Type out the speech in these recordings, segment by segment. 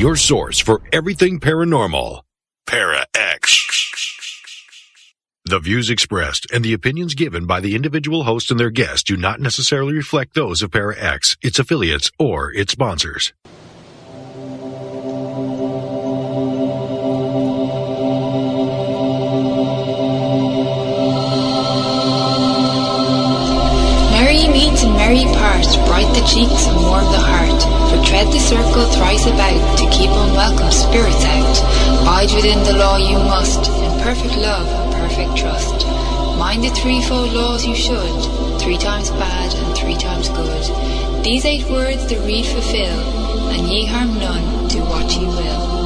your source for everything paranormal. Para-X. The views expressed and the opinions given by the individual host and their guests do not necessarily reflect those of Para-X, its affiliates, or its sponsors. Merry meet and merry part, bright the cheeks and warm the heart. For tread the circle thrice about, to keep unwelcome spirits out. Bide within the law you must, in perfect love and perfect trust. Mind the threefold laws you should, 3 times bad and 3 times good. These 8 words the read fulfill, and ye harm none, do what ye will.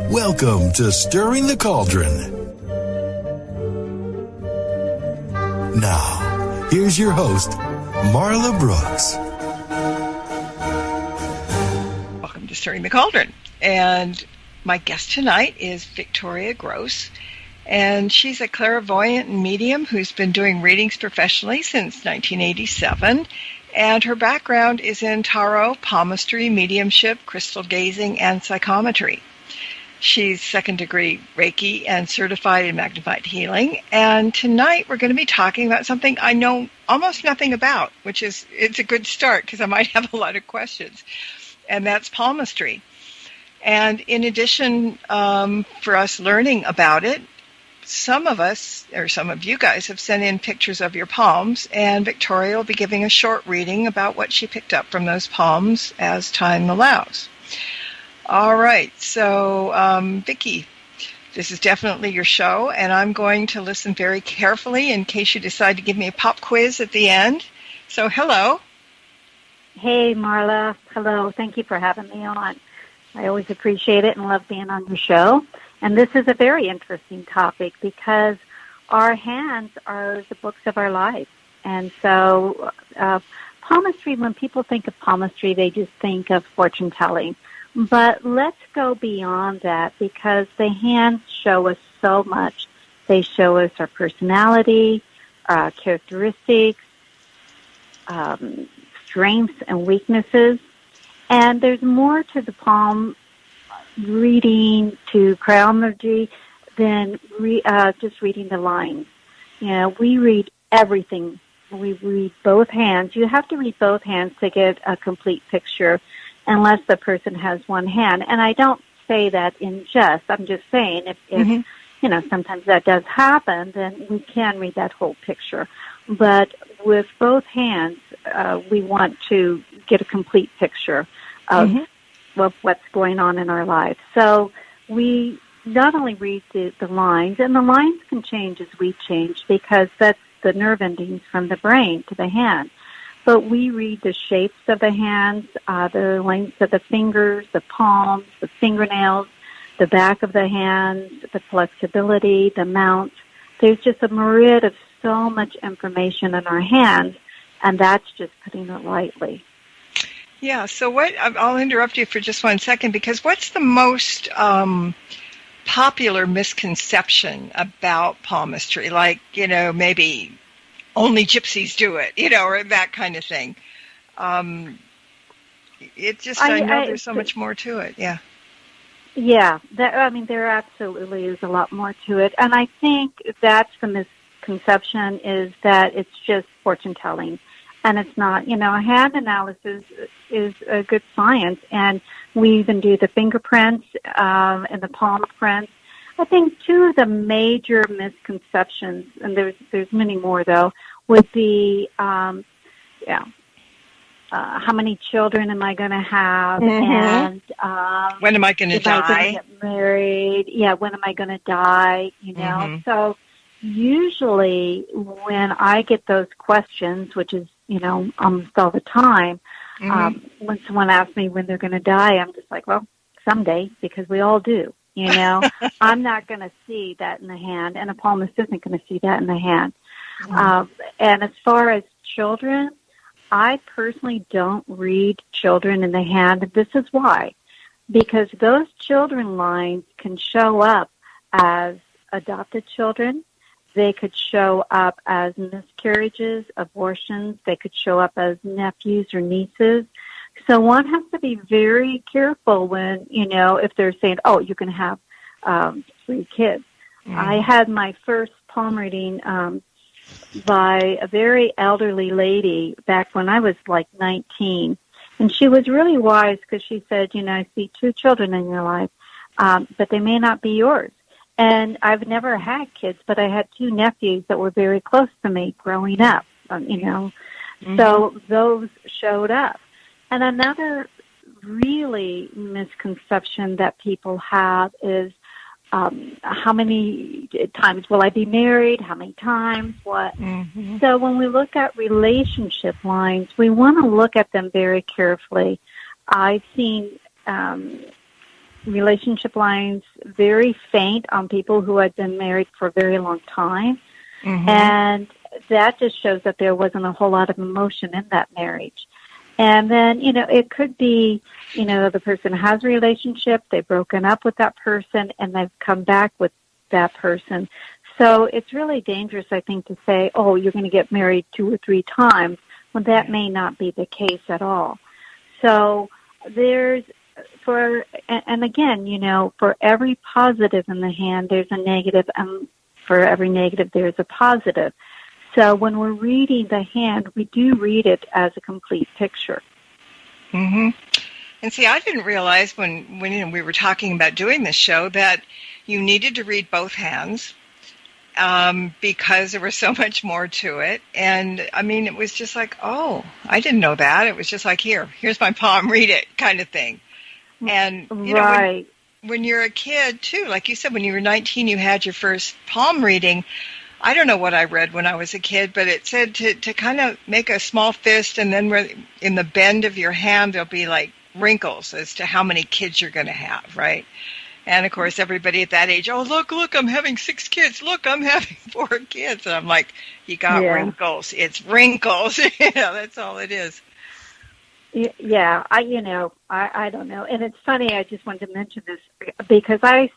Welcome to Stirring the Cauldron. Now, here's your host, Marla Brooks. Welcome to Stirring the Cauldron. And my guest tonight is Victoria Gross. And she's a clairvoyant and medium who's been doing readings professionally since 1987. And her background is in tarot, palmistry, mediumship, crystal gazing, and psychometry. She's second-degree Reiki and certified in magnified healing. And tonight we're going to be talking about something I know almost nothing about, which is, it's a good start because I might have a lot of questions. And that's palmistry. And in addition, for us learning about it, some of us, or some of you guys, have sent in pictures of your palms, and Victoria will be giving a short reading about what she picked up from those palms as time allows. All right, so Vicki, this is definitely your show, and I'm going to listen very carefully in case you decide to give me a pop quiz at the end. So hello. Hey, Marla. Hello. Thank you for having me on. I always appreciate it and love being on your show. And this is a very interesting topic because our hands are the books of our lives. And so palmistry, when people think of palmistry, they just think of fortune telling. But let's go beyond that because the hands show us so much. They show us our personality, our characteristics, strengths and weaknesses. And there's more to the palm reading, to cryometry, than just reading the lines. You know, we read everything. We read both hands. You have to read both hands to get a complete picture, unless the person has one hand. And I don't say that in jest. I'm just saying if you know, sometimes that does happen, then we can read that whole picture. But with both hands, we want to get a complete picture of what's going on in our lives. So we not only read the lines, and the lines can change as we change because that's the nerve endings from the brain to the hand. But we read the shapes of the hands, the lengths of the fingers, the palms, the fingernails, the back of the hands, the flexibility, the mount. There's just a myriad of so much information in our hands, and that's just putting it lightly. Yeah, so I'll interrupt you for just 1 second, because what's the most popular misconception about palmistry? Like, you know, maybe only gypsies do it, you know, or that kind of thing. It just, I know there's so much more to it, yeah. Yeah, there absolutely is a lot more to it. And I think that's the misconception, is that it's just fortune telling. And it's not. You know, hand analysis is a good science. And we even do the fingerprints and the palm prints. I think 2 of the major misconceptions, and there's many more though, would be, how many children am I going to have, and when am I going to die? Am I going to get married? Yeah, when am I going to die? You know, so usually when I get those questions, which is, you know, almost all the time, when someone asks me when they're going to die, I'm just like, well, someday, because we all do. You know, I'm not going to see that in the hand, and a palmist isn't going to see that in the hand. And as far as children, I personally don't read children in the hand. This is why. because those children lines can show up as adopted children. They could show up as miscarriages, abortions. They could show up as nephews or nieces. So one has to be very careful when, if they're saying, oh, you can have 3 kids. I had my first palm reading by a very elderly lady back when I was like 19. And she was really wise because she said, I see 2 children in your life, but they may not be yours. And I've never had kids, but I had 2 nephews that were very close to me growing up, So those showed up. And another really misconception that people have is, how many times will I be married? How many times? What? So when we look at relationship lines, we want to look at them very carefully. I've seen relationship lines very faint on people who had been married for a very long time. And that just shows that there wasn't a whole lot of emotion in that marriage. And then, it could be, the person has a relationship, they've broken up with that person, and they've come back with that person. So it's really dangerous, I think, to say, oh, you're going to get married 2 or 3 times, when that may not be the case at all. So and again, for every positive in the hand, there's a negative, and for every negative, there's a positive. So when we're reading the hand, we do read it as a complete picture. And see, I didn't realize when we were talking about doing this show that you needed to read both hands because there was so much more to it. And, I mean, it was just like, oh, I didn't know that. It was just like, here's my palm, read it kind of thing. And, right. When you're a kid, too, like you said, when you were 19, you had your first palm reading. I don't know what I read when I was a kid, but it said to kind of make a small fist, and then in the bend of your hand, there'll be like wrinkles as to how many kids you're going to have, right? And, of course, everybody at that age, oh, look, I'm having 6 kids. Look, I'm having 4 kids. And I'm like, you got wrinkles. It's wrinkles. That's all it is. Yeah, I don't know. And it's funny, I just wanted to mention this because I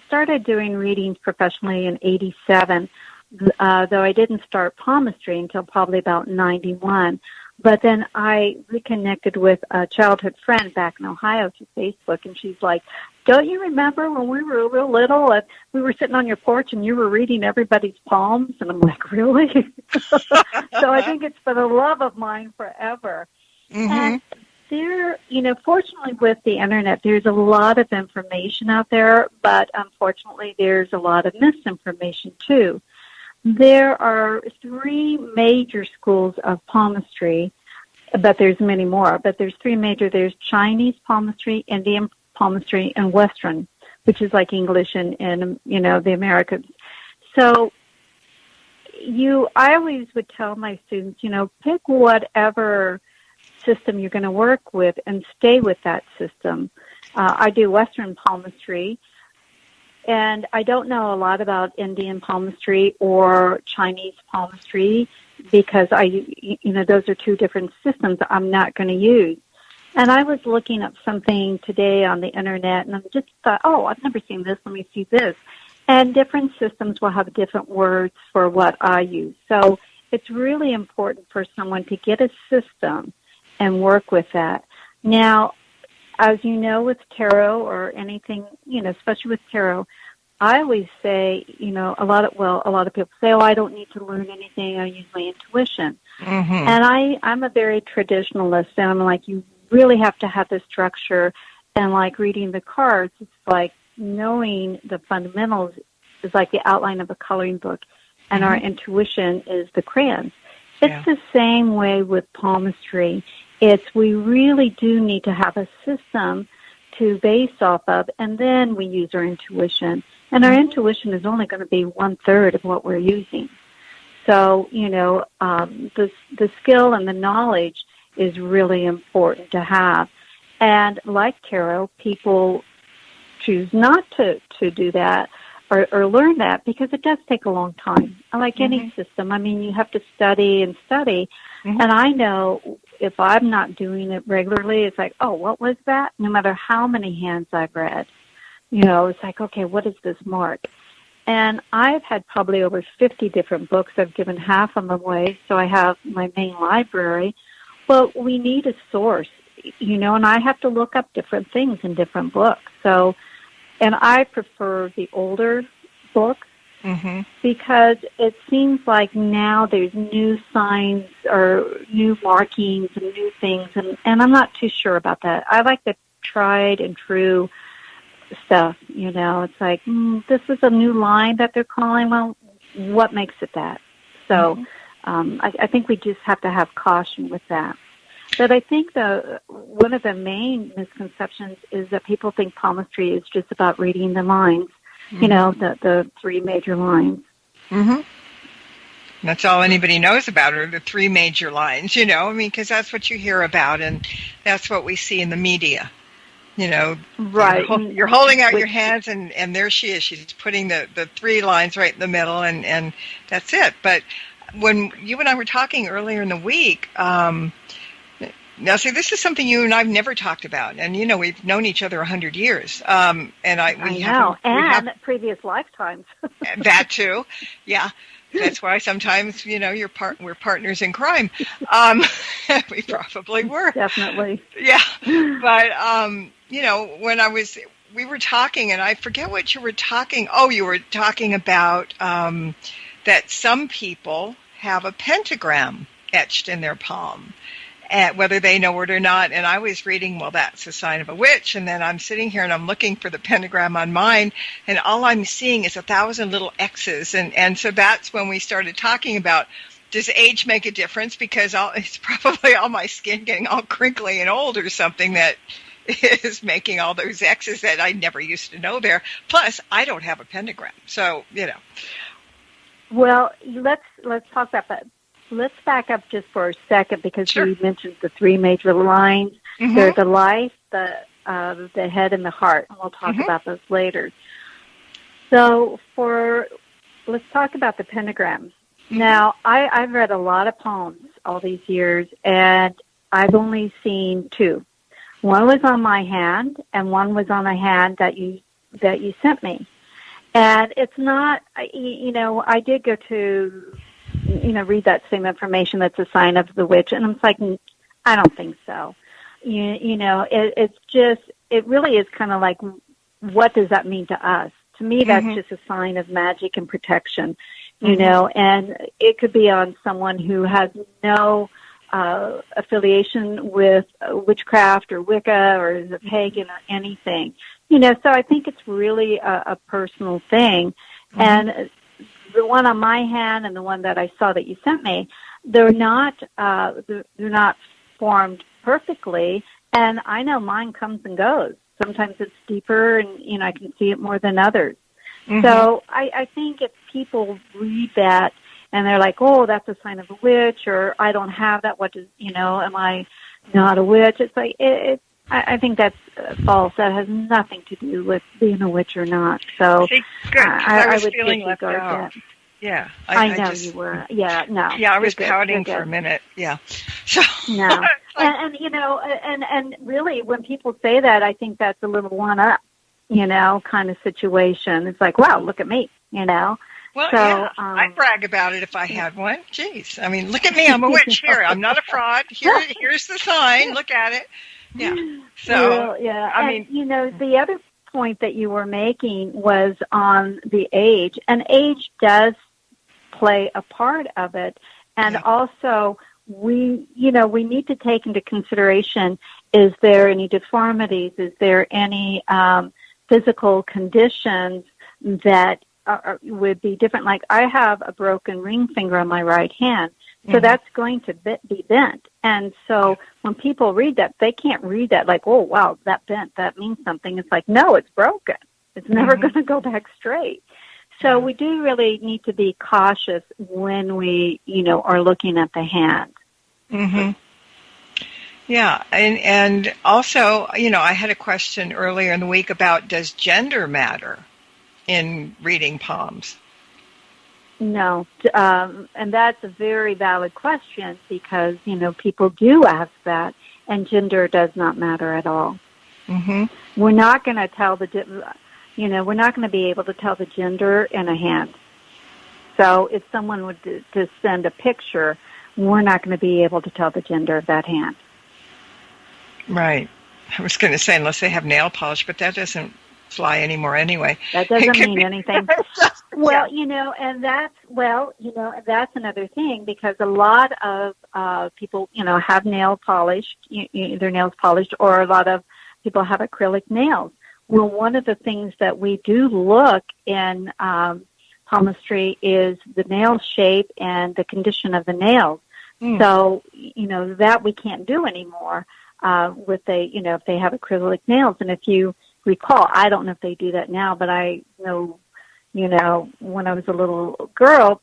started doing readings professionally in 87, though I didn't start palmistry until probably about 91. But then I reconnected with a childhood friend back in Ohio through Facebook, and she's like, don't you remember when we were real little and we were sitting on your porch and you were reading everybody's palms? And I'm like, really? So I think it's for the love of mine forever. And fortunately with the internet, there's a lot of information out there, but unfortunately there's a lot of misinformation too. There are 3 major schools of palmistry, but there's many more, but there's 3 major. There's Chinese palmistry, Indian palmistry, and Western, which is like English and the Americans. So I always would tell my students, pick whatever system you're going to work with and stay with that system. I do Western palmistry, and I don't know a lot about Indian palmistry or Chinese palmistry because those are 2 different systems I'm not going to use. And I was looking up something today on the internet, and I just thought, oh, I've never seen this. Let me see this. And different systems will have different words for what I use. So it's really important for someone to get a system and work with that. Now, as you know, with tarot or anything, especially with tarot, I always say, a lot of people say, oh, I don't need to learn anything. I use my intuition. And I'm a very traditionalist, and I'm like, you really have to have the structure. And like reading the cards, it's like knowing the fundamentals is like the outline of a coloring book, and our intuition is the crayons. It's the same way with palmistry. We really do need to have a system to base off of, and then we use our intuition. And our intuition is only going to be 1/3 of what we're using. So, the skill and the knowledge is really important to have. And like tarot, people choose not to do that. or learn that, because it does take a long time. Like any system, I mean, you have to study and study. And I know if I'm not doing it regularly, it's like, oh, what was that? No matter how many hands I've read, it's like, okay, what is this mark? And I've had probably over 50 different books. I've given half of them away, so I have my main library. But we need a source, and I have to look up different things in different books. So, and I prefer the older books because it seems like now there's new signs or new markings and new things, and I'm not too sure about that. I like the tried and true stuff, It's like, this is a new line that they're calling. Well, what makes it that? So I think we just have to have caution with that. But I think one of the main misconceptions is that people think palmistry is just about reading the lines, the three major lines. That's all anybody knows about are the three major lines, because that's what you hear about, and that's what we see in the media. Right. You're holding out your hands, and there she is. She's putting the three lines right in the middle, and that's it. But when you and I were talking earlier in the week, now, see, this is something you and I've never talked about, and we've known each other 100 years. And we have previous lifetimes. That too, yeah. That's why sometimes we're partners in crime. We probably were, definitely. Yeah, but when we were talking, and I forget what you were talking. Oh, you were talking about that some people have a pentagram etched in their palm, whether they know it or not. And I was reading, well, that's a sign of a witch. And then I'm sitting here and I'm looking for the pentagram on mine, and all I'm seeing is 1,000 little X's. And so that's when we started talking about, does age make a difference? Because it's probably all my skin getting all crinkly and old or something that is making all those X's that I never used to know there. Plus, I don't have a pentagram. So, Well, let's talk about that. Let's back up just for a second, because you mentioned the three major lines. They're the life, the head, and the heart, and we'll talk about those later. So let's talk about the pentagram. Now, I've read a lot of poems all these years, and I've only seen two. One was on my hand, and one was on a hand that you sent me. And it's not, I did go to read that same information that's a sign of the witch, and I'm like, I don't think so. It's just, it really is kind of like, what does that mean to us? To me, that's just a sign of magic and protection, and it could be on someone who has no affiliation with witchcraft or Wicca or is a pagan or anything. So I think it's really a personal thing. And the one on my hand and the one that I saw that you sent me, they're not formed perfectly. And I know mine comes and goes. Sometimes it's deeper, and I can see it more than others. So I think if people read that and they're like, oh, that's a sign of a witch, or I don't have that, what does, am I not a witch? It's like, I think that's false. That has nothing to do with being a witch or not. So see, good, I was would feeling left out. That. Yeah, I know you were. Yeah, no. Yeah, I was pouting for a minute. Yeah. So no, and really, when people say that, I think that's a little one-up, kind of situation. It's like, wow, look at me, Well, so, yeah, I'd brag about it if I had one. Jeez, I mean, look at me, I'm a witch here. I'm not a fraud. Here's the sign. Look at it. Yeah. So, well, yeah. I mean, the other point that you were making was on the age, and age does play a part of it. And also, we need to take into consideration, is there any deformities? Is there any physical conditions that would be different? Like, I have a broken ring finger on my right hand. So that's going to be bent. And so when people read that, they can't read that like, oh, wow, that bent, that means something. It's like, no, it's broken. It's never going to go back straight. So we do really need to be cautious when we, are looking at the hand. Yeah. And also, I had a question earlier in the week about, does gender matter in reading palms? No, and that's a very valid question because, people do ask that, and gender does not matter at all. Mm-hmm. We're not going to tell we're not going to be able to tell the gender in a hand. So if someone would just send a picture, we're not going to be able to tell the gender of that hand. Right. I was going to say, unless they have nail polish, but that doesn't fly anymore anyway. That doesn't mean anything. Well, yeah. and that's another thing, because a lot of people, have nail polish, their nails polished, or a lot of people have acrylic nails. Well, one of the things that we do look in palmistry is the nail shape and the condition of the nails. So, that we can't do anymore if they have acrylic nails. And if you recall, I don't know if they do that now, but I know, when I was a little girl,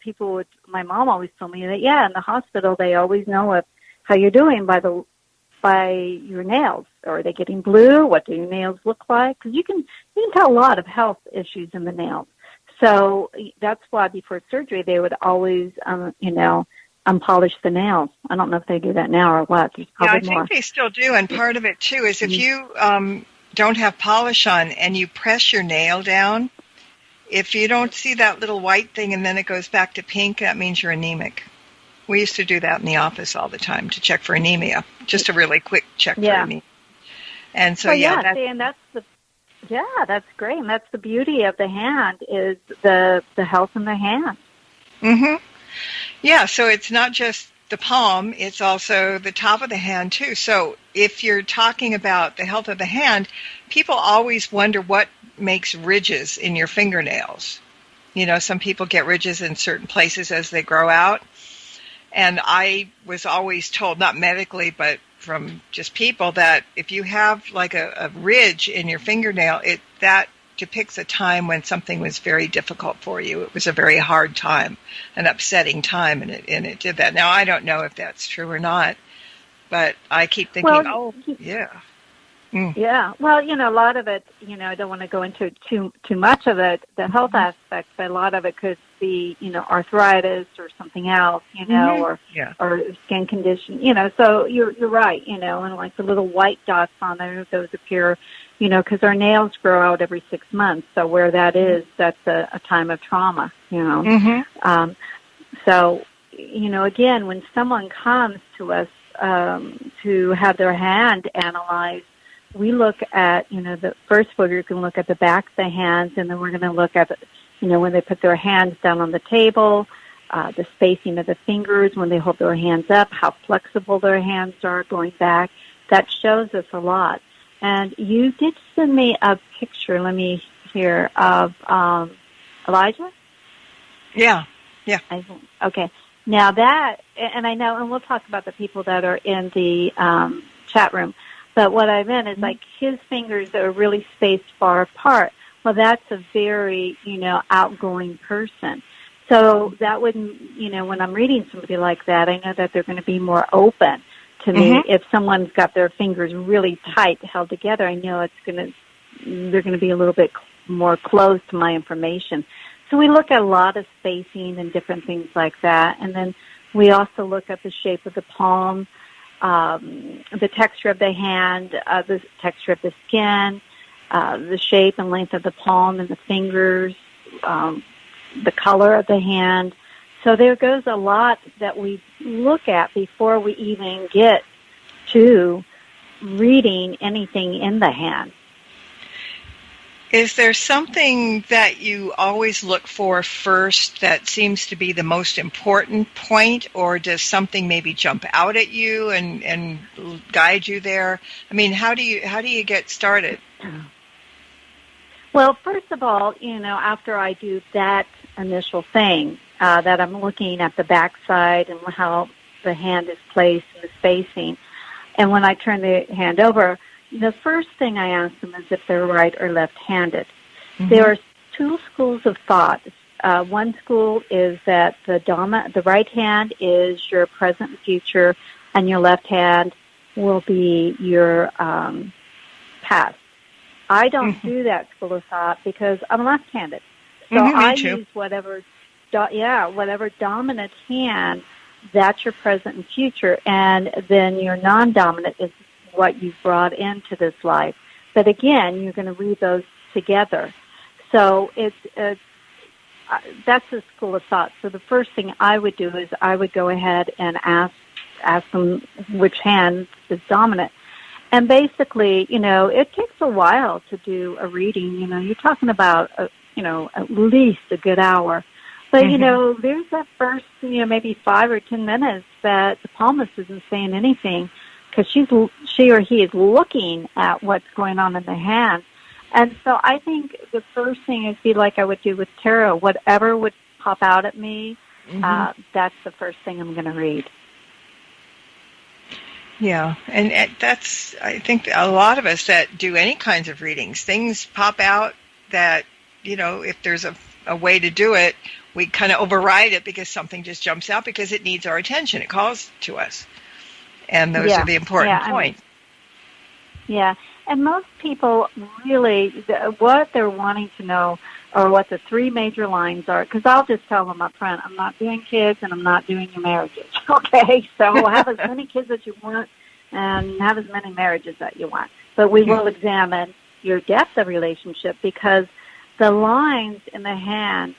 my mom always told me that, in the hospital, they always know how you're doing by your nails. Are they getting blue? What do your nails look like? Because you can tell a lot of health issues in the nails. So that's why before surgery, they would always, unpolish the nails. I don't know if they do that now or what. There's probably I think they still do. And part of it, too, is if you don't have polish on and you press your nail down, if you don't see that little white thing and then it goes back to pink, that means you're anemic. We used to do that in the office all the time to check for anemia, just a really quick check for anemia. And so, that's great. And that's the beauty of the hand, is the health in the hand. Mm-hmm. Yeah, so it's not just the palm, it's also the top of the hand, too. So if you're talking about the health of the hand, people always wonder what makes ridges in your fingernails. Some people get ridges in certain places as they grow out. And I was always told, not medically, but from just people, that if you have like a ridge in your fingernail, that depicts a time when something was very difficult for you. It was a very hard time, an upsetting time, and it did that. Now, I don't know if that's true or not, but I keep thinking, yeah. Yeah. Well, a lot of it, I don't want to go into too much of it, the health aspect, but a lot of it could be, arthritis or something else, or skin condition, so you're right, and like the little white dots on there, those appear, because our nails grow out every 6 months. So where that is, that's a time of trauma, So, again, when someone comes to us to have their hand analyzed, we look at, the first we're going to look at the back of the hands, and then we're going to look at, when they put their hands down on the table, the spacing of the fingers, when they hold their hands up, how flexible their hands are going back. That shows us a lot. And you did send me a picture, of Elijah? Yeah. Okay. Now that, and I know, and we'll talk about the people that are in the chat room, but what I meant is like his fingers are really spaced far apart. Well, that's a very, outgoing person. So that wouldn't, when I'm reading somebody like that, I know that they're going to be more open to me. If someone's got their fingers really tight held together, I know they're going to be a little bit more close to my information. So we look at a lot of spacing and different things like that. And then we also look at the shape of the palm, the texture of the hand, the texture of the skin, the shape and length of the palm and the fingers, the color of the hand. So there goes a lot that we look at before we even get to reading anything in the hand. Is there something that you always look for first that seems to be the most important point, or does something maybe jump out at you and guide you there? I mean, how do you get started? Well, first of all, after I do that initial thing, that I'm looking at the backside and how the hand is placed and the spacing, and when I turn the hand over, the first thing I ask them is if they're right or left-handed. There are two schools of thought. One school is that the right hand is your present and future, and your left hand will be your past. I don't do that school of thought because I'm left-handed. So I me too. use whatever dominant hand, that's your present and future, and then your non-dominant is what you've brought into this life. But again, you're going to read those together. So that's the school of thought. So the first thing I would do is I would go ahead and ask them which hand is dominant. And basically, it takes a while to do a reading. You're talking about, at least a good hour. But, there's that first, maybe 5 or 10 minutes that the palmist isn't saying anything because she or he is looking at what's going on in the hand. And so I think the first thing would be like I would do with tarot. Whatever would pop out at me, that's the first thing I'm going to read. Yeah, and that's, I think, a lot of us that do any kinds of readings, things pop out that, if there's a way to do it, we kind of override it because something just jumps out because it needs our attention. It calls to us. And those are the important points. Yeah, and most people really, what they're wanting to know or what the 3 major lines are, because I'll just tell them up front, I'm not doing kids and I'm not doing your marriages, okay? So have as many kids as you want and have as many marriages that you want. But we will examine your depth of relationship because the lines in the hand,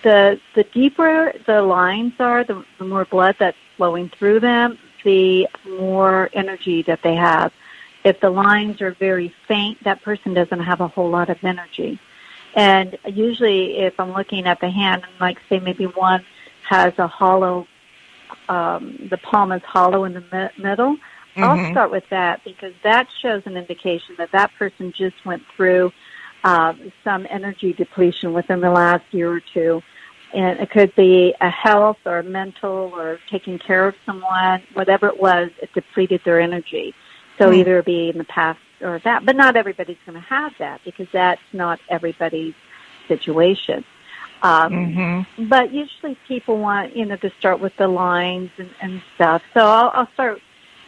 the deeper the lines are, the more blood that's flowing through them, the more energy that they have. If the lines are very faint, that person doesn't have a whole lot of energy. And usually if I'm looking at the hand, and like say maybe one has a hollow, the palm is hollow in the middle, I'll start with that because that shows an indication that that person just went through some energy depletion within the last year or two. And it could be a health or a mental or taking care of someone, whatever it was, it depleted their energy. So either it be in the past or that. But not everybody's going to have that because that's not everybody's situation. But usually people want, to start with the lines and stuff. So I'll start,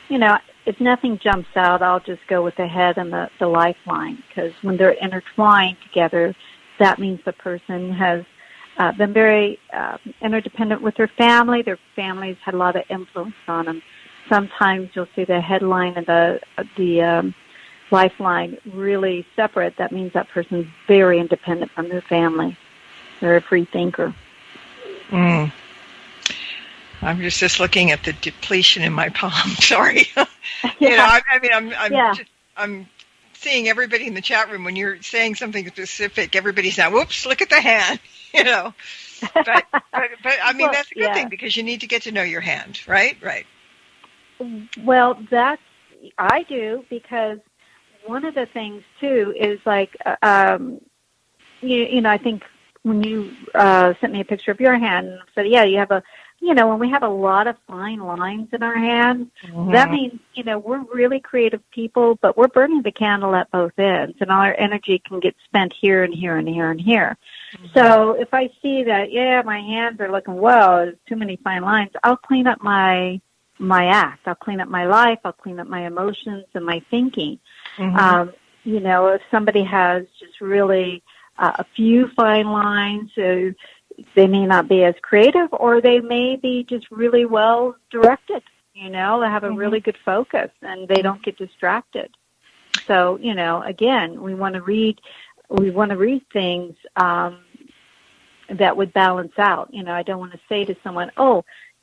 if nothing jumps out, I'll just go with the head and the lifeline because when they're intertwined together, that means the person has been very interdependent with their family. Their families had a lot of influence on them. Sometimes you'll see the headline and the lifeline really separate. That means that person's very independent from their family. They're a free thinker. I'm just looking at the depletion in my palm. Sorry. I'm seeing everybody in the chat room when you're saying something specific. Everybody's now, whoops, look at the hand. But I mean that's a good thing because you need to get to know your hand, right? Right. Well, I do because one of the things too is like, I think when you sent me a picture of your hand and said, you have when we have a lot of fine lines in our hands, that means, we're really creative people, but we're burning the candle at both ends and our energy can get spent here and here and here and here. So if I see that, my hands are looking, there's too many fine lines, I'll clean up my act. I'll clean up my life. I'll clean up my emotions and my thinking. If somebody has just really a few fine lines, they may not be as creative or they may be just really well directed. They have a really good focus and they don't get distracted. So, again, we want to read things that would balance out. I don't want to say to someone,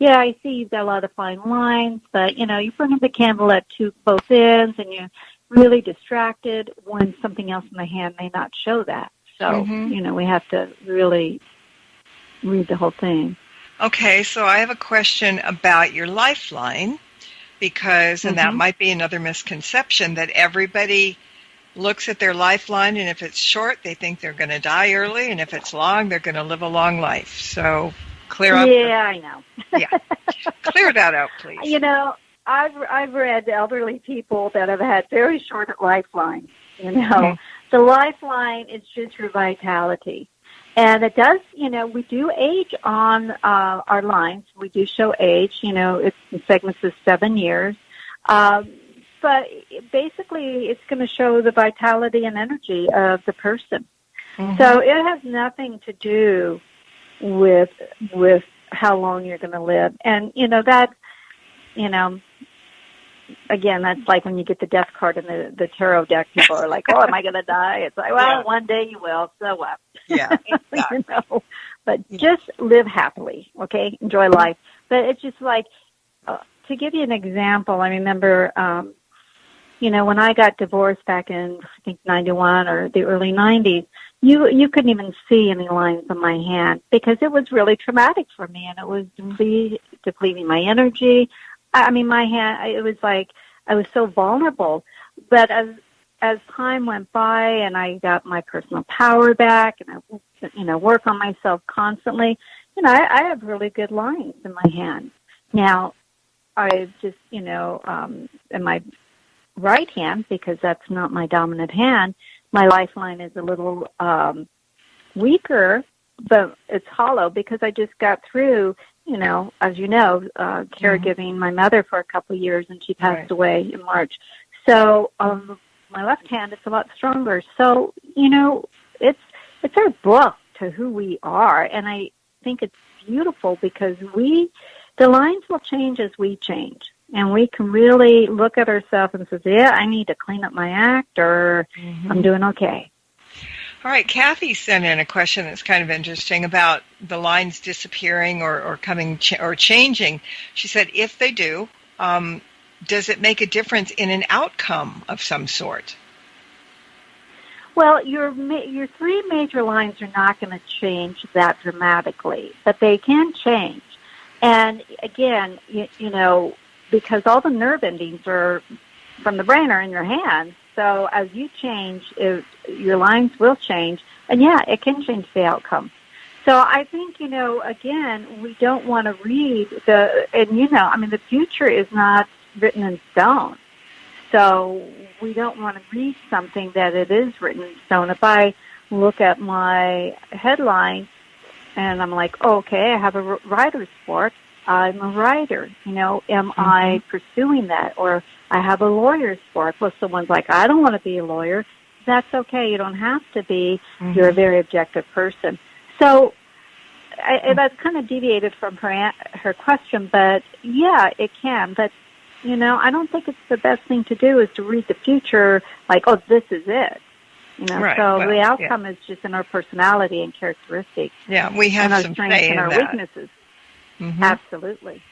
I see you've got a lot of fine lines, but, you're burning the candle at both ends and you're really distracted when something else in the hand may not show that. So, we have to really read the whole thing. Okay, so I have a question about your lifeline because, and that might be another misconception, that everybody looks at their lifeline and if it's short, they think they're going to die early, and if it's long, they're going to live a long life. So clear up. Yeah, I know. Clear that out, please. I've read elderly people that have had very short lifelines. The lifeline is just your vitality. And it does, we do age on our lines. We do show age, it's in segments of 7 years. But basically it's going to show the vitality and energy of the person. Mm-hmm. So it has nothing to do with how long you're going to live. And, again, that's like when you get the death card in the tarot deck, people are like, oh, am I going to die? It's like, well, one day you will, so what? Yeah. Exactly. But just live happily, okay? Enjoy life. But it's just like, to give you an example, I remember, when I got divorced back in, I think, 91 or the early 90s, you couldn't even see any lines on my hand because it was really traumatic for me, and it was depleting my energy. I mean, my hand, it was like I was so vulnerable. But as time went by and I got my personal power back and I, work on myself constantly, I have really good lines in my hand. Now, I just, in my right hand, because that's not my dominant hand, my lifeline is a little weaker, but it's hollow because I just got through, as caregiving my mother for a couple of years, and she passed away in March. So my left hand is a lot stronger. So, it's our book to who we are, and I think it's beautiful because the lines will change as we change. And we can really look at ourselves and say, yeah, I need to clean up my act, or I'm doing okay. All right, Kathy sent in a question that's kind of interesting about the lines disappearing or coming or changing. She said, if they do, does it make a difference in an outcome of some sort? Well, your three major lines are not going to change that dramatically, but they can change. And again, because all the nerve endings are from the brain are in your hands. So as you change, your lines will change. And yeah, it can change the outcome. So I think, again, we don't want to read the future is not written in stone. So we don't want to read something that it is written in stone. If I look at my headline and I'm like, okay, I have a writer's fork, I'm a writer, am I pursuing that? Or I have a lawyer's fork. Well, someone's like, I don't want to be a lawyer. That's okay. You don't have to be. You're a very objective person. So that's kind of deviated from her question, but yeah, it can. But, I don't think it's the best thing to do is to read the future like, oh, this is it. Right. So the outcome is just in our personality and characteristics. Yeah, we have and some our strengths say in and our that. weaknesses. Absolutely.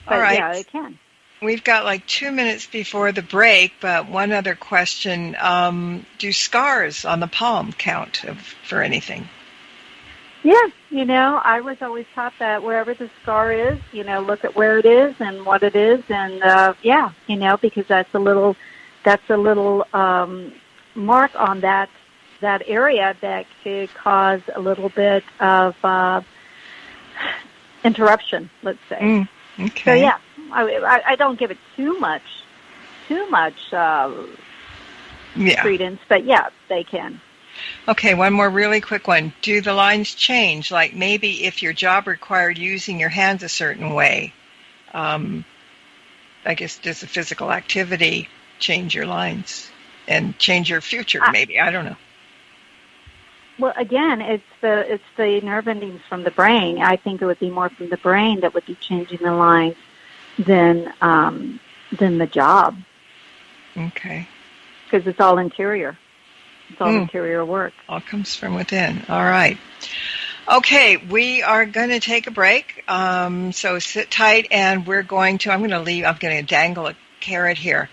But, all right. Yeah, it can. We've got like 2 minutes before the break, but one other question. Do scars on the palm count for anything? Yeah, I was always taught that wherever the scar is, look at where it is and what it is, and because that's a little mark on that area that could cause a little bit of interruption, let's say. Okay. So yeah, I don't give it too much credence, but yeah, they can. Okay, one more really quick one. Do the lines change? Like maybe if your job required using your hands a certain way, I guess does the physical activity change your lines and change your future? Maybe, I don't know. Well, again, it's the nerve endings from the brain. I think it would be more from the brain that would be changing the lines than the job. Okay. Because it's all interior. It's all interior work. All comes from within. All right. Okay, we are going to take a break. So sit tight, and I'm going to dangle a carrot here.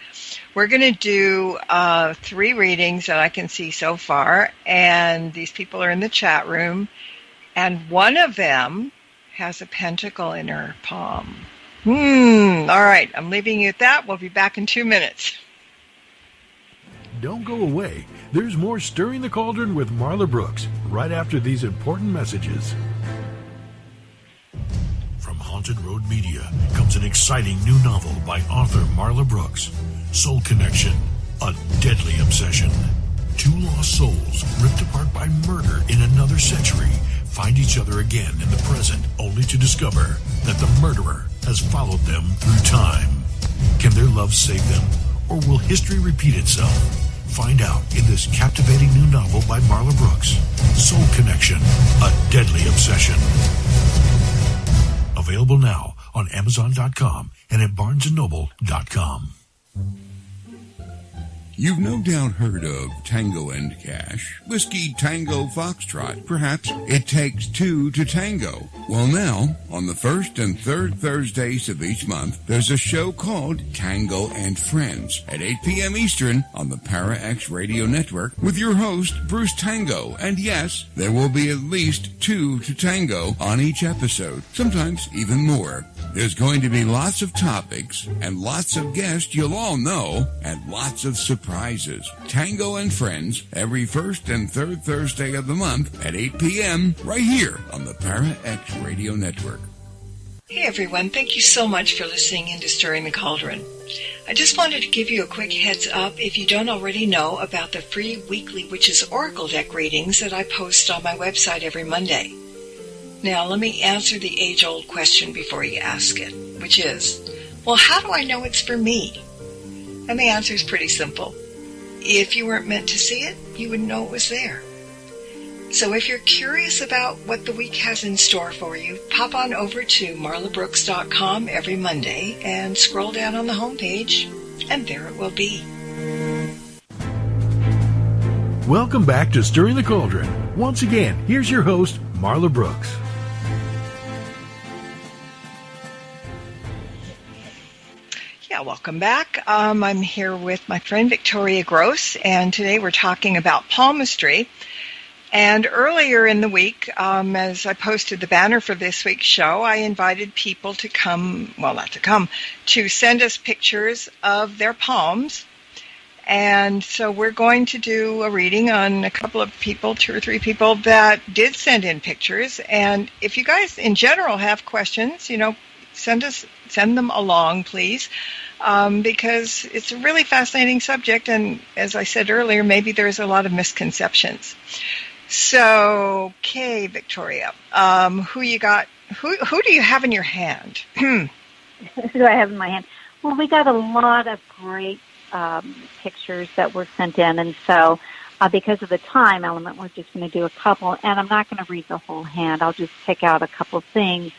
We're going to do 3 readings that I can see so far, and these people are in the chat room, and one of them has a pentacle in her palm. All right, I'm leaving you at that. We'll be back in 2 minutes. Don't go away. There's more Stirring the Cauldron with Marla Brooks right after these important messages. From Haunted Road Media comes an exciting new novel by author Marla Brooks, Soul Connection, a deadly obsession. 2 lost souls, ripped apart by murder in another century, find each other again in the present, only to discover that the murderer has followed them through time. Can their love save them, or will history repeat itself? Find out in this captivating new novel by Marla Brooks, Soul Connection, A Deadly Obsession. Available now on Amazon.com and at BarnesandNoble.com. You've no doubt heard of Tango and Cash, Whiskey Tango Foxtrot. Perhaps it takes two to tango. Well, now, on the first and third Thursdays of each month, there's a show called Tango and Friends at 8 p.m. Eastern on the Para X Radio Network with your host, Bruce Tango. And yes, there will be at least two to tango on each episode, sometimes even more. There's going to be lots of topics and lots of guests you'll all know and lots of surprises. Tango and Friends every first and third Thursday of the month at 8 p.m. right here on the Para X Radio Network. Hey everyone, thank you so much for listening in to Stirring the Cauldron. I just wanted to give you a quick heads up if you don't already know about the free weekly Witches Oracle deck readings that I post on my website every Monday. Now, let me answer the age-old question before you ask it, which is, well, how do I know it's for me? And the answer is pretty simple. If you weren't meant to see it, you wouldn't know it was there. So if you're curious about what the week has in store for you, pop on over to marlabrooks.com every Monday and scroll down on the homepage, and there it will be. Welcome back to Stirring the Cauldron. Once again, here's your host, Marla Brooks. Yeah, welcome back. I'm here with my friend Victoria Gross, and today we're talking about palmistry. And earlier in the week, as I posted the banner for this week's show, I invited people to to send us pictures of their palms. And so we're going to do a reading on a couple of people, 2 or 3 people that did send in pictures. And if you guys in general have questions, send them along, please, because it's a really fascinating subject. And as I said earlier, maybe there's a lot of misconceptions. So, okay, Victoria, who you got? Who do you have in your hand? Who do I have in my hand? Well, we got a lot of great pictures that were sent in, and so because of the time element, we're just going to do a couple, and I'm not going to read the whole hand. I'll just pick out a couple of things.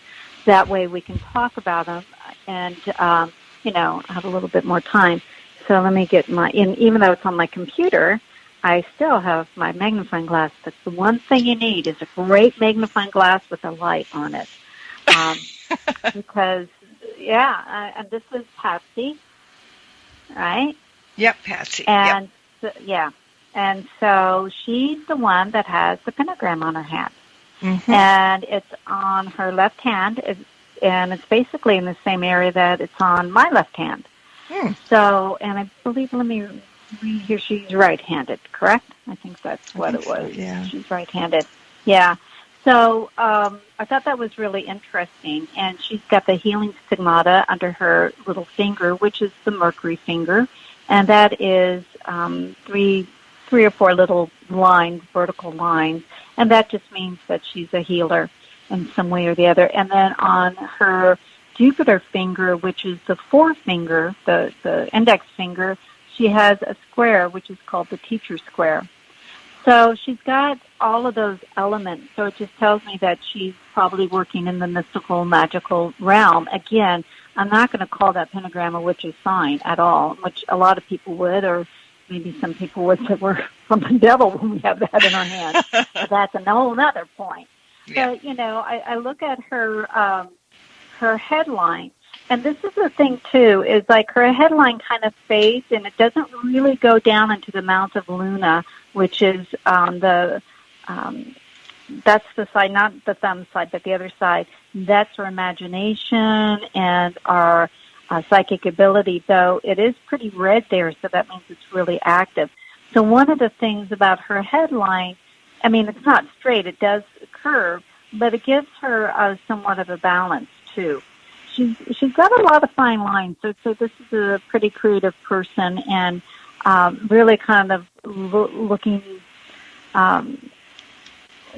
That way we can talk about them and, have a little bit more time. So let me get even though it's on my computer, I still have my magnifying glass. That's the one thing you need is a great magnifying glass with a light on it. Because, and this is Patsy, right? Yep, Patsy. And, and so she's the one that has the pentagram on her hand. Mm-hmm. And it's on her left hand, and it's basically in the same area that it's on my left hand. So, and I believe, let me read here, she's right-handed, correct? I think that's what it was. So, yeah. She's right-handed. Yeah. So I thought that was really interesting. And she's got the healing stigmata under her little finger, which is the Mercury finger. And that is 3 or 4 little lines, vertical lines. And that just means that she's a healer in some way or the other. And then on her Jupiter finger, which is the forefinger, the index finger, she has a square, which is called the teacher square. So she's got all of those elements. So it just tells me that she's probably working in the mystical, magical realm. Again, I'm not going to call that pentagram a witch's sign at all, which a lot of people would, or maybe some people would say we're from the devil when we have that in our hand. But that's a whole other point. Yeah. But, I look at her headline. And this is the thing, too, is like her headline kind of fades, and it doesn't really go down into the mouth of Luna, which is that's the side, not the thumb side, but the other side. That's her imagination and our psychic ability, though it is pretty red there, so that means it's really active. So one of the things about her headline, I mean, it's not straight, it does curve, but it gives her somewhat of a balance, too. She's got a lot of fine lines, so this is a pretty creative person, and really kind of looking,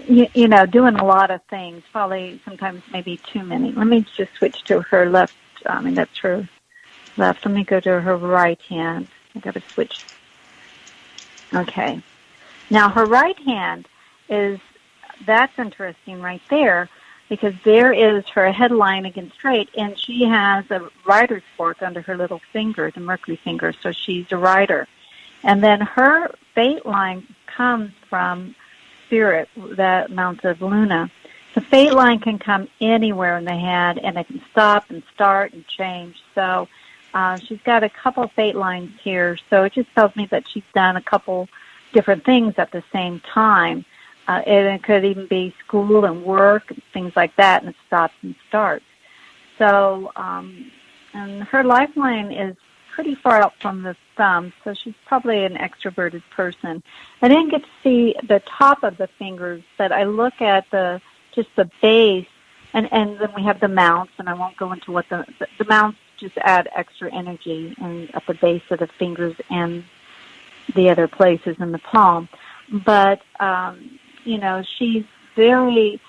doing a lot of things, probably sometimes maybe too many. Let me just switch to her left. That's her left. Let me go to her right hand. I got to switch. Okay. Now her right hand that's interesting right there, because there is her headline against straight, and she has a writer's fork under her little finger, the Mercury finger, so she's a writer. And then her fate line comes from Spirit, the Mount of Luna. The fate line can come anywhere in the head, and it can stop and start and change. So she's got a couple of fate lines here, so it just tells me that she's done a couple different things at the same time. And it could even be school and work, and things like that, and it stops and starts. So, and her lifeline is pretty far out from the thumb, so she's probably an extroverted person. I didn't get to see the top of the fingers, but I look at just the base, and then we have the mounts, and I won't go into what the mounts just add extra energy at the base of the fingers and the other places in the palm. But, she's very,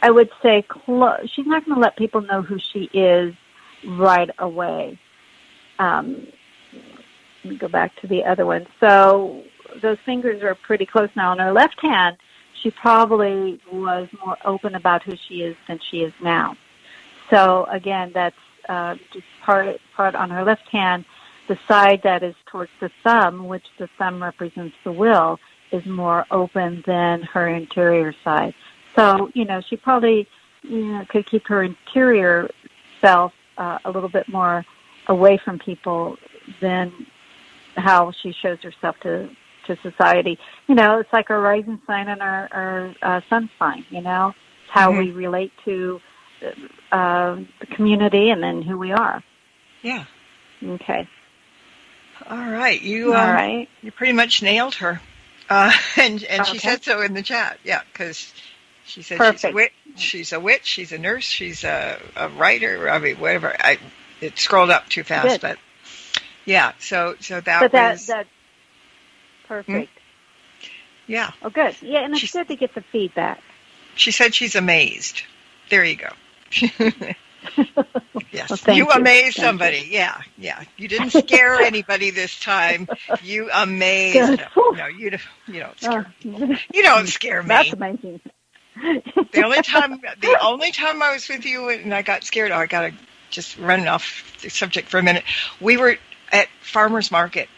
I would say, she's not going to let people know who she is right away. Let me go back to the other one. So those fingers are pretty close now. On her left hand, she probably was more open about who she is than she is now. So again, that's just part on her left hand. The side that is towards the thumb, which the thumb represents the will, is more open than her interior side. So, she probably could keep her interior self a little bit more away from people than how she shows herself to society. It's like our rising sign and our sun sign, it's how we relate to the community and then who we are. Yeah. Okay. All right. You pretty much nailed her. And okay. She said so in the chat. Yeah, because she said Perfect. She's a witch. She's a nurse. She's a writer. I mean, whatever. It scrolled up too fast, but yeah. So that's perfect. Yeah. Oh, good. Yeah, and it's good to get the feedback. She said she's amazed. There you go. Yes, well, you amazed somebody. Yeah. You didn't scare anybody this time. You amazed them. No, you don't scare. You don't scare me. That's amazing. The only time I was with you and I got scared. I gotta just run off the subject for a minute. We were at farmers market.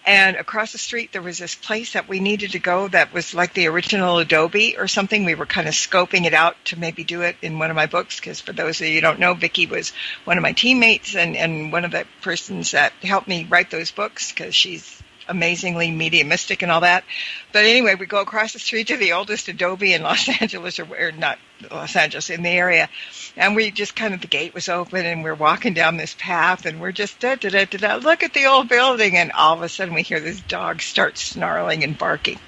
And across the street, there was this place that we needed to go that was like the original Adobe or something. We were kind of scoping it out to maybe do it in one of my books, because for those of you who don't know, Vicki was one of my teammates and one of the persons that helped me write those books, because she's amazingly mediumistic and all that. But anyway, we go across the street to the oldest Adobe in Los Angeles, or not Los Angeles, in the area. And we just the gate was open and we're walking down this path and we're just look at the old building. And all of a sudden we hear this dog start snarling and barking.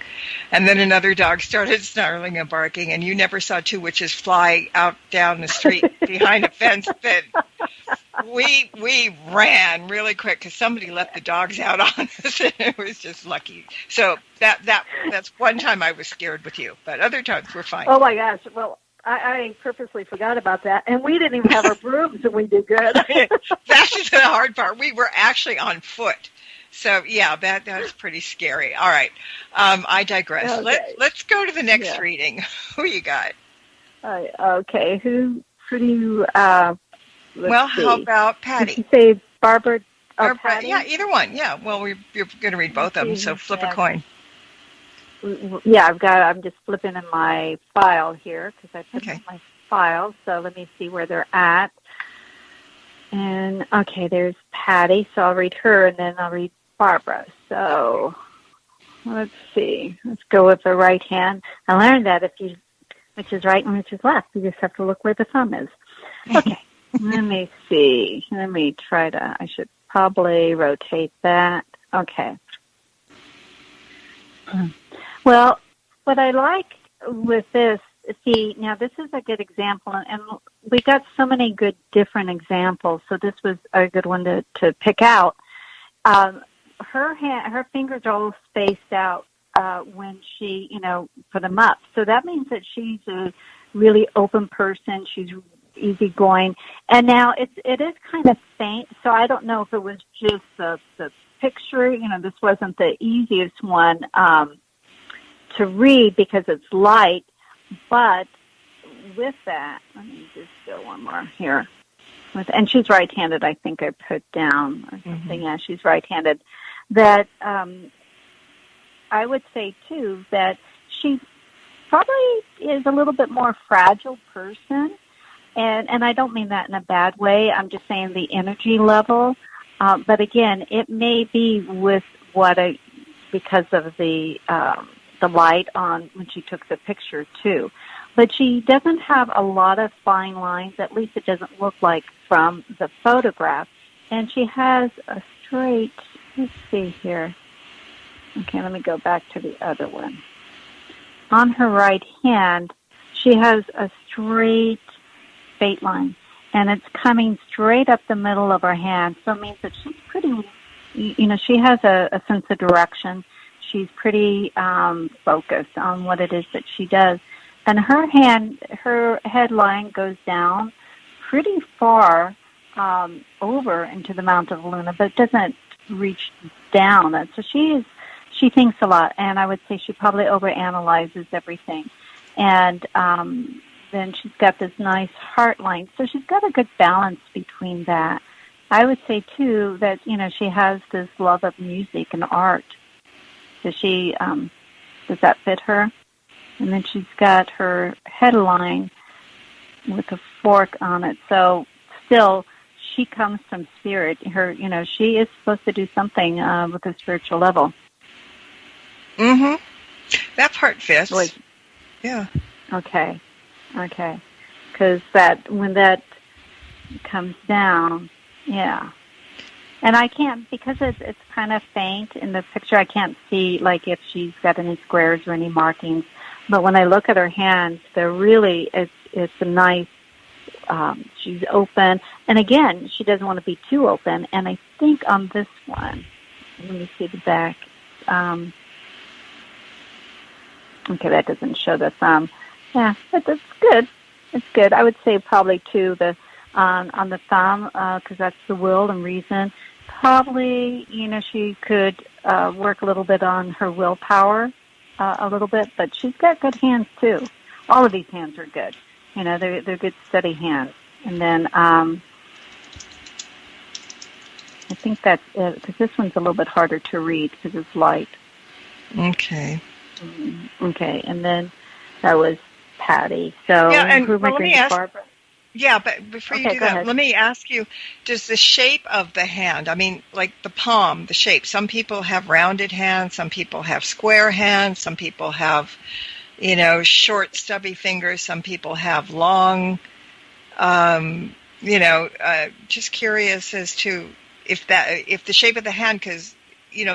And then another dog started snarling and barking, and you never saw two witches fly out down the street behind a fence. That we ran really quick because somebody let the dogs out on us, and it was just lucky. So that's one time I was scared with you, but other times we're fine. Oh my gosh! Well, I purposely forgot about that, and we didn't even have our brooms, and we did good. That's the hard part. We were actually on foot. So, yeah, that's pretty scary. All right. I digress. Okay. Let's go to the next reading. Who you got? Okay. Who do you, how about Patty? Did you say Barbara or Patty? Yeah, either one. Yeah. Well, you're going to read both of them, so flip a coin. Yeah, I'm just flipping in my file here because I put in my file. So let me see where they're at. And, okay, there's Patty, so I'll read her, and then I'll read Barbara. So let's see. Let's go with the right hand. I learned that which is right and which is left, you just have to look where the thumb is. Okay, let me see. Let me I should probably rotate that. Okay. Well, what I like with this, now this is a good example, and we got so many good different examples, so this was a good one to pick out. Her fingers are all spaced out when she, put them up. So that means that she's a really open person. She's easygoing. And now it is kind of faint, so I don't know if it was just the picture, this wasn't the easiest one to read because it's light, but with that, let me just go one more here. And she's right-handed, I think I put down or something. Yeah, she's right-handed. That I would say, too, that she probably is a little bit more fragile person. And I don't mean that in a bad way. I'm just saying the energy level. But again, it may be with because of the light on when she took the picture too. But she doesn't have a lot of fine lines. At least it doesn't look like from the photograph. And she has a straight. Let's see here. Okay, let me go back to the other one. On her right hand, she has a straight line, and it's coming straight up the middle of her hand. So it means that she's pretty, she has a sense of direction. She's pretty focused on what it is that she does. And her headline goes down pretty far over into the Mount of Luna, but it doesn't reach down. So she thinks a lot, and I would say she probably overanalyzes everything. And then she's got this nice heart line. So she's got a good balance between that. I would say, too, that, she has this love of music and art. Does that fit her? And then she's got her headline with a fork on it. So still, she comes from spirit. She is supposed to do something with a spiritual level. Mm-hmm. That part fits. Yeah. Okay. Because when that comes down, yeah. And I can't, because it's kind of faint in the picture, I can't see, like, if she's got any squares or any markings. But when I look at her hands, they're really, it's a nice, she's open. And again, she doesn't want to be too open. And I think on this one, let me see the back. Okay, that doesn't show the thumb. Yeah, but that's good. It's good. I would say probably, too, on the thumb, because that's the will and reason. Probably, she could work a little bit on her willpower, a little bit, but she's got good hands, too. All of these hands are good. They're good, steady hands. And then I think that's it, because this one's a little bit harder to read because it's light. Okay. Okay, and then that was Patty. So yeah, and who am I going to Barbara? Yeah, but before you do that, let me ask you, does the shape of the hand, like the palm, the shape, some people have rounded hands, some people have square hands, some people have, short, stubby fingers, some people have long, just curious as to if the shape of the hand, because,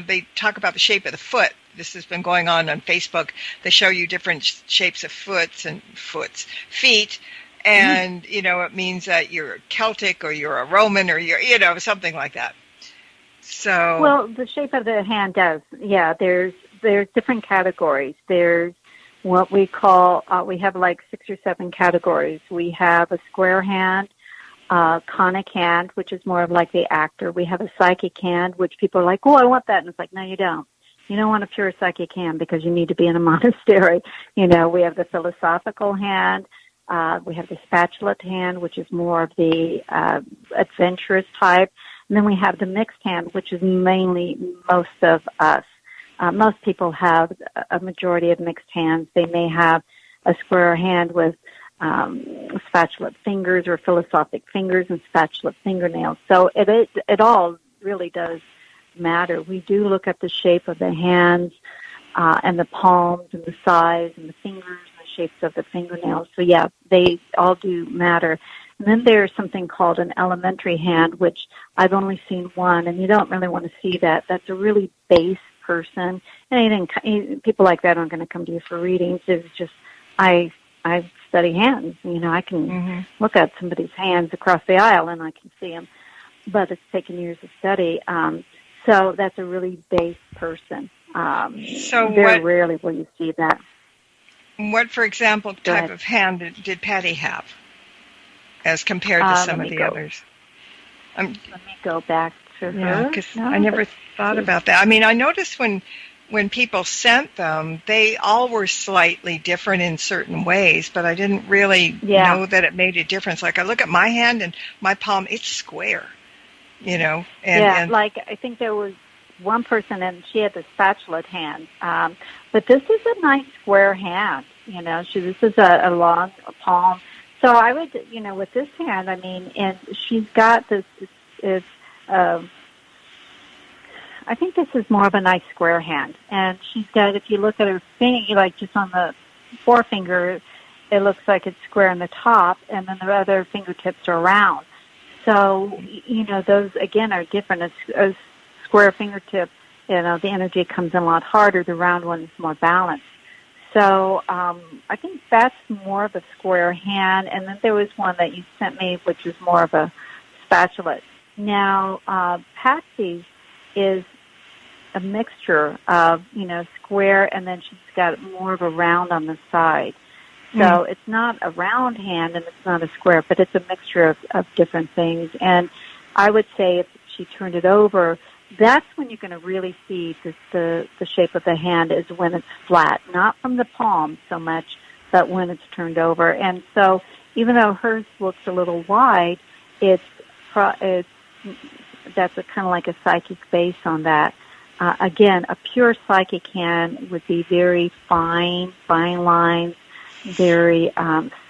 they talk about the shape of the foot. This has been going on Facebook. They show you different shapes of feet. And, it means that you're Celtic or you're a Roman or you're, something like that. So. Well, the shape of the hand does. Yeah, there's different categories. There's what we call, we have like 6 or 7 categories. We have a square hand, conic hand, which is more of like the actor. We have a psychic hand, which people are like, oh, I want that. And it's like, no, you don't. You don't want a pure psychic hand because you need to be in a monastery. We have the philosophical hand. We have the spatulate hand, which is more of the adventurous type. And then we have the mixed hand, which is mainly most of us. Most people have a majority of mixed hands. They may have a square hand with spatulate fingers or philosophic fingers and spatulate fingernails. So it all really does matter. We do look at the shape of the hands and the palms and the size and the fingers and the shapes of the fingernails. So yeah, they all do matter. And then there's something called an elementary hand, which I've only seen one, and you don't really want to see that. That's a really base person. And people like that aren't going to come to you for readings. It's just, I study hands. I can look at somebody's hands across the aisle and I can see them, but it's taken years of study. So that's a really base person. So very rarely will you see that. What, for example, type of hand did Patty have as compared to some of the others? Let me go back to her. Yeah, because I never thought about that. I mean, I noticed when people sent them, they all were slightly different in certain ways, but I didn't really know that it made a difference. Like I look at my hand and my palm, it's square, And, like I think there was one person and she had the spatula hand, but this is a nice square hand. This is a long palm. So I would, with this hand, I mean, and she's got this is. I think this is more of a nice square hand. And she's got, if you look at her finger, like just on the forefinger, it looks like it's square in the top, and then the other fingertips are round. So, those, again, are different. A square fingertip, the energy comes in a lot harder. The round one is more balanced. So I think that's more of a square hand. And then there was one that you sent me, which is more of a spatula. Now, Patsy's is a mixture of, square, and then she's got more of a round on the side. So it's not a round hand and it's not a square, but it's a mixture of different things. And I would say if she turned it over, that's when you're going to really see the shape of the hand is when it's flat, not from the palm so much, but when it's turned over. And so even though hers looks a little wide, that's kind of like a psychic base on that. Again, a pure psychic hand would be very fine lines, very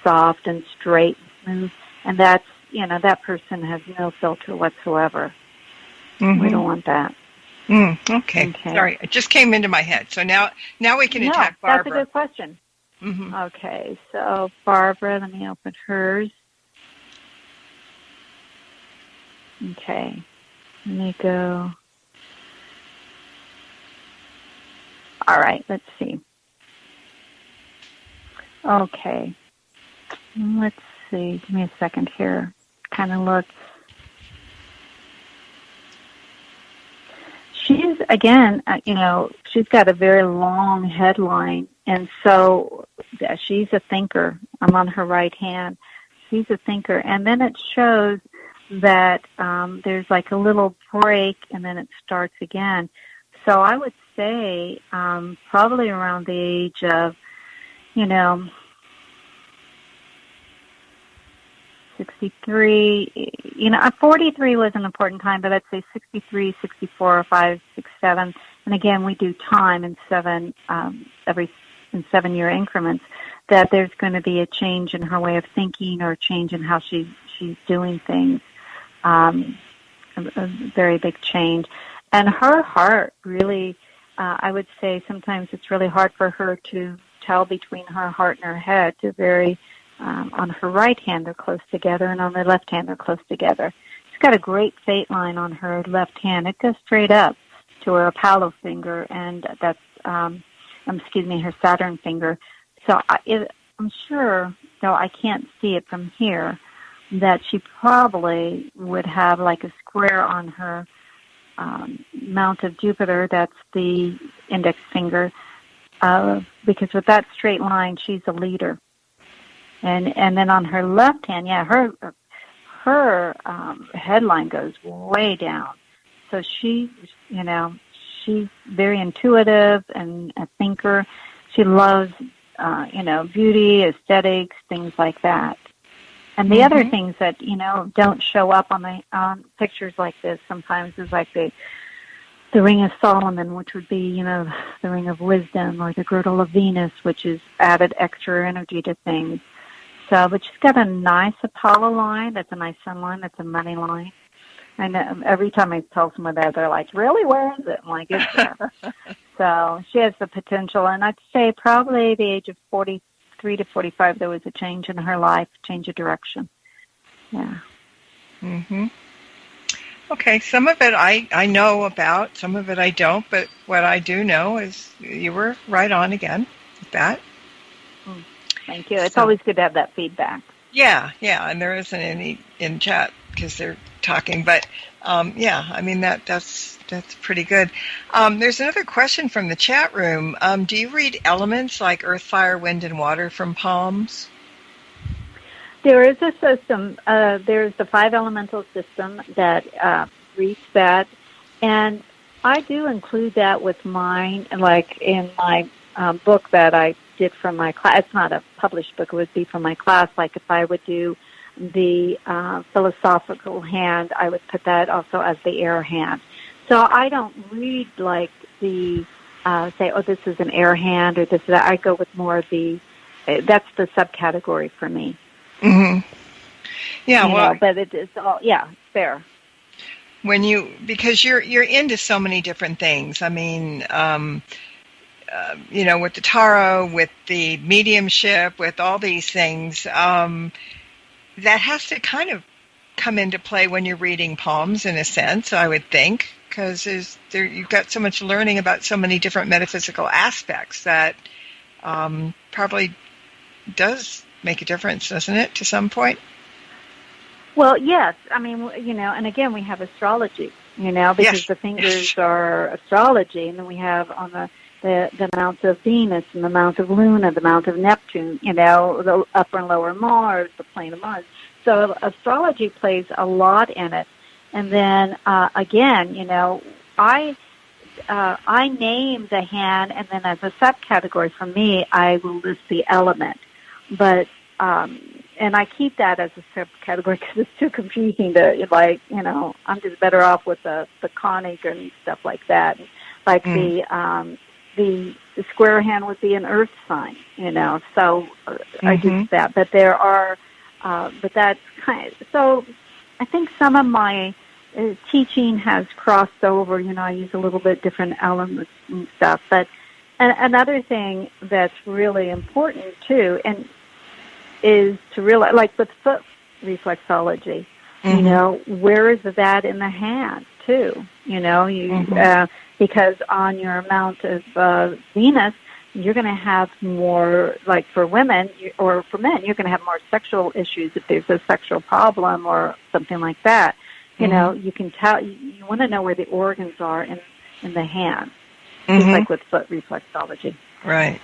soft and straight and smooth. And that's, that person has no filter whatsoever. Mm-hmm. We don't want that. Okay. Sorry, it just came into my head. So now we can attack Barbara. That's a good question. Mm-hmm. Okay, so Barbara, let me open hers. Okay, let me go. All right, let's see. Okay, let's see. Give me a second here. Kind of look. She's, again, she's got a very long headline, and so she's a thinker. I'm on her right hand. She's a thinker. And then it shows that there's like a little break, and then it starts again. So I would say probably around the age of, 63, 43 was an important time, but I'd say 63, 64, 5, 6, 7. And again, we do time in 7-year increments, that there's going to be a change in her way of thinking or a change in how she's doing things. A very big change. And her heart really, I would say sometimes it's really hard for her to tell between her heart and her head. They're very, on her right hand they're close together, and on the left hand they're close together. She's got a great fate line on her left hand. It goes straight up to her Apollo finger, and that's, her Saturn finger. So I'm sure, though I can't see it from here, that she probably would have like a square on her Mount of Jupiter. That's the index finger, because with that straight line, she's a leader. And then on her left hand, her headline goes way down. So she's very intuitive and a thinker. She loves, beauty, aesthetics, things like that. And the other things that, don't show up on pictures like this sometimes is like the Ring of Solomon, which would be, the Ring of Wisdom, or the Girdle of Venus, which is added extra energy to things. So, but she's got a nice Apollo line. That's a nice sun line. That's a money line. And every time I tell someone that, they're like, really, where is it? I'm like, it's there. So she has the potential. And I'd say probably the age of 43 to 45, there was a change in her life, change of direction. Yeah. Mm-hmm. Okay, some of it I know about, some of it I don't, but what I do know is you were right on again with that. Thank you. It's always good to have that feedback. Yeah, and there isn't any in chat because they're talking, but that's pretty good. There's another question from the chat room. Do you read elements like earth, fire, wind, and water from palms? There is a system. There's the 5 elemental system that reads that, and I do include that with mine, like in my book that I did from my class. It's not a published book; it would be from my class. Like if I would do the philosophical hand, I would put that also as the air hand. So I don't read like the say, oh, this is an air hand or this is that. I go with more of the that's the subcategory for me. Mm-hmm. Yeah, but it's all fair. Because you're into so many different things. I mean, with the tarot, with the mediumship, with all these things, that has to kind of come into play when you're reading palms, in a sense, I would think, because you've got so much learning about so many different metaphysical aspects that probably does make a difference, doesn't it, to some point? Well, yes. I mean, and again, we have astrology, because yes. the fingers are astrology, and then we have on the amount of Venus and the amount of Luna, the amount of Neptune, the upper and lower Mars, the plane of Mars. So astrology plays a lot in it. And then, again, I name the hand, and then as a subcategory for me, I will list the element. But, and I keep that as a subcategory because it's too confusing to, I'm just better off with the conic and stuff like that. Like the square hand would be an earth sign, so I do that. But there are, but that's so I think some of my teaching has crossed over, I use a little bit different elements and stuff. But another thing that's really important too, and is to realize, like with foot reflexology, where is that in the hand too? Because on your amount of Venus, you're going to have more, like for women or for men, you're going to have more sexual issues if there's a sexual problem or something like that. You can tell, you want to know where the organs are in the hand, just like with foot reflexology. Right.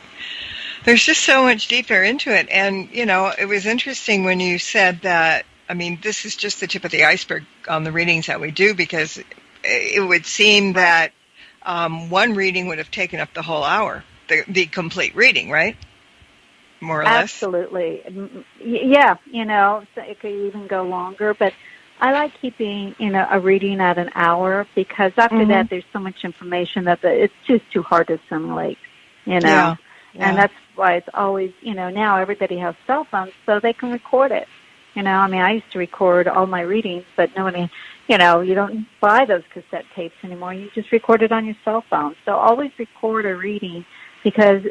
There's just so much deeper into it. And, it was interesting when you said that, I mean, this is just the tip of the iceberg on the readings that we do, because it would seem that one reading would have taken up the whole hour, the complete reading, right? More or less? Absolutely. Yeah, so it could even go longer, but I like keeping, a reading at an hour, because after that there's so much information that it's just too hard to assimilate, Yeah. And that's why it's always, now everybody has cell phones, so they can record it. I used to record all my readings, but nobody, you don't buy those cassette tapes anymore. You just record it on your cell phone. So always record a reading, because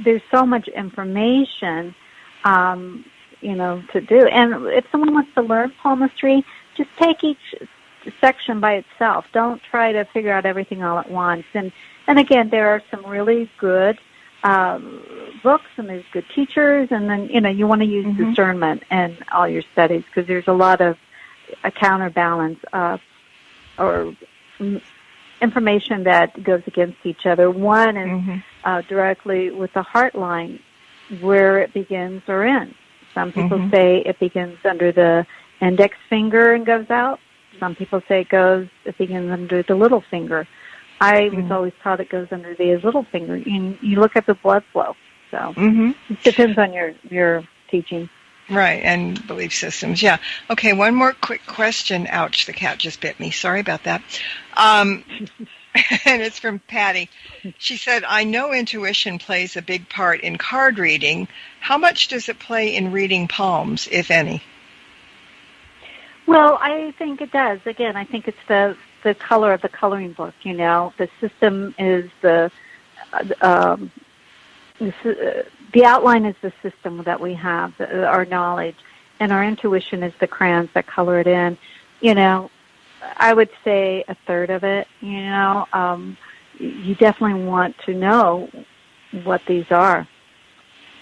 there's so much information, to do. And if someone wants to learn palmistry, just take each section by itself. Don't try to figure out everything all at once. And again, there are some really good books, and there's good teachers, and then, you want to use discernment in all your studies, because there's a lot of a counterbalance or information that goes against each other. One is directly with the heart line, where it begins or ends. Some people say it begins under the index finger and goes out. Some people say it begins under the little finger. I was always taught it goes under the little finger. You look at the blood flow. So it depends on your teaching. Right, and belief systems, yeah. Okay, one more quick question. Ouch, the cat just bit me. Sorry about that. And it's from Patty. She said, I know intuition plays a big part in card reading. How much does it play in reading palms, if any? Well, I think it does. Again, I think it's the color of the coloring book, The system is the outline is the system that we have, our knowledge, and our intuition is the crayons that color it in. I would say a third of it, you definitely want to know what these are,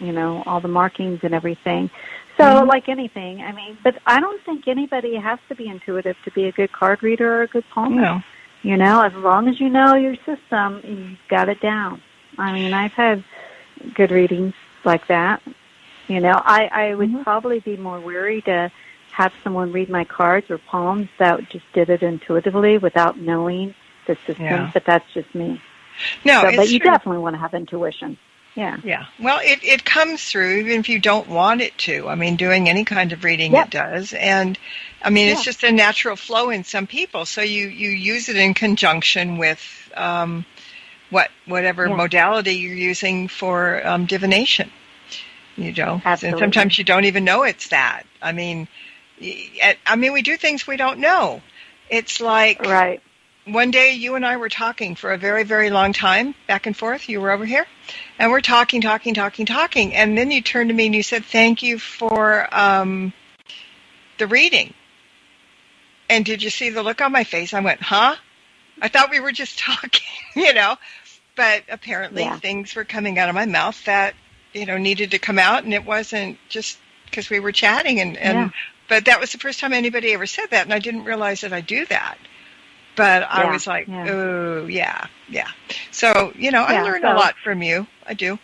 all the markings and everything. So like anything, but I don't think anybody has to be intuitive to be a good card reader or a good palmist. No. As long as you know your system, you've got it down. I've had good readings like that. I would probably be more wary to have someone read my cards or palms that just did it intuitively without knowing the system, Yeah. but that's just me. No, So, it's but you true. definitely want to have intuition. Yeah. Yeah. Well, it comes through even if you don't want it to. I mean, doing any kind of reading, Yep. it does. And, I mean, it's Yeah. just a natural flow in some people. So you use it in conjunction with whatever Yeah. modality you're using for divination. You know, Absolutely. and sometimes you don't even know it's that. I mean, we do things we don't know. It's like Right. one day you and I were talking for a very, very long time, back and forth. You were over here, and we're talking, and then you turned to me and you said, "Thank you for the reading." And did you see the look on my face? I went, "Huh?" I thought we were just talking, but apparently Yeah. things were coming out of my mouth that needed to come out, and it wasn't just because we were chatting. Yeah. But that was the first time anybody ever said that, and I didn't realize that I do that. But I Yeah, was like, yeah. oh, yeah. So, I Yeah, learn a lot from you. I do.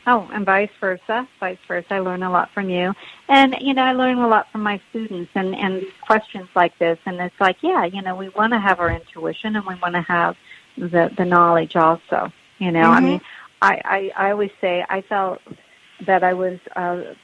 Oh, and vice versa. I learn a lot from you. And, I learn a lot from my students and questions like this. And it's like, yeah, we want to have our intuition and we want to have the knowledge also. I Mm-hmm. mean, I always say I felt that I was a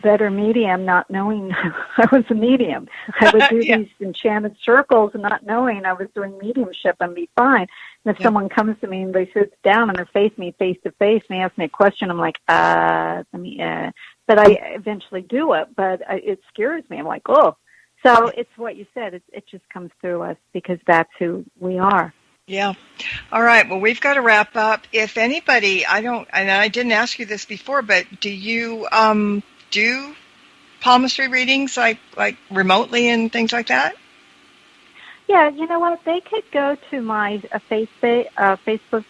better medium not knowing I was a medium. I would do Yeah. these enchanted circles and not knowing I was doing mediumship and be fine. And if someone comes to me and they sit down and they're face to face and they ask me a question, I'm like, but I eventually do it, but it scares me. I'm like, oh. So it's what you said. It just comes through us because that's who we are. Yeah. All right. Well, we've got to wrap up. If anybody, and I didn't ask you this before, but do you do palmistry readings like remotely and things like that? Yeah, you know what? They could go to my Facebook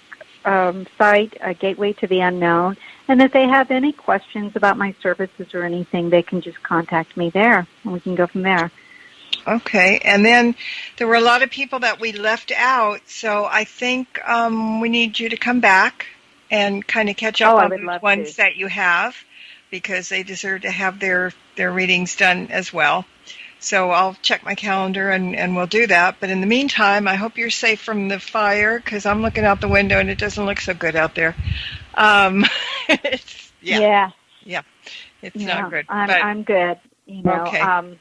site, Gateway to the Unknown, and if they have any questions about my services or anything, they can just contact me there, and we can go from there. Okay. And then there were a lot of people that we left out, so I think we need you to come back and kind of catch up on the ones that you have, because they deserve to have their readings done as well. So I'll check my calendar and we'll do that. But in the meantime, I hope you're safe from the fire, because I'm looking out the window and it doesn't look so good out there. It's not good. I'm good. Okay.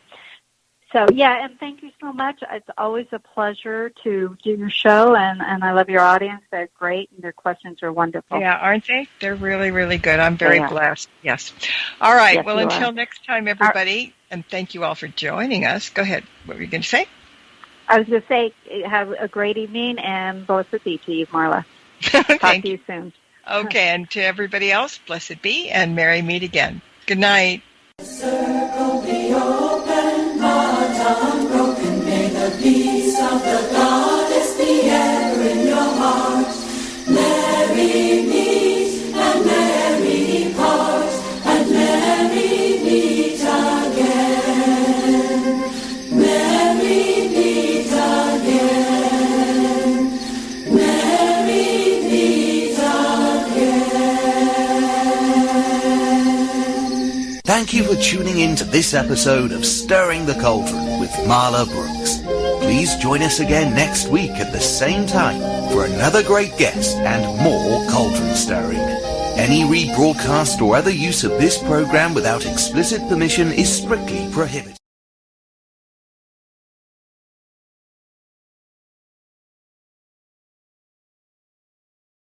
So, yeah, and thank you so much. It's always a pleasure to do your show, and I love your audience. They're great, and their questions are wonderful. Yeah, aren't they? They're really, really good. I'm very blessed. Yes. All right. Yes, well, until next time, everybody, and thank you all for joining us. Go ahead. What were you going to say? I was going to say, have a great evening, and blessed be to you, Marla. Talk to you soon. Okay, and to everybody else, blessed be, and merry meet again. Good night. Circle be open, heart unbroken. May the peace of the goddess be ever in your heart. Merry meet and merry part, and merry meet again. Merry meet again. Merry meet again. Thank you for tuning in to this episode of Stirring the Cauldron with Marla Brooks. Please join us again next week at the same time for another great guest and more cauldron stirring. Any rebroadcast or other use of this program without explicit permission is strictly prohibited.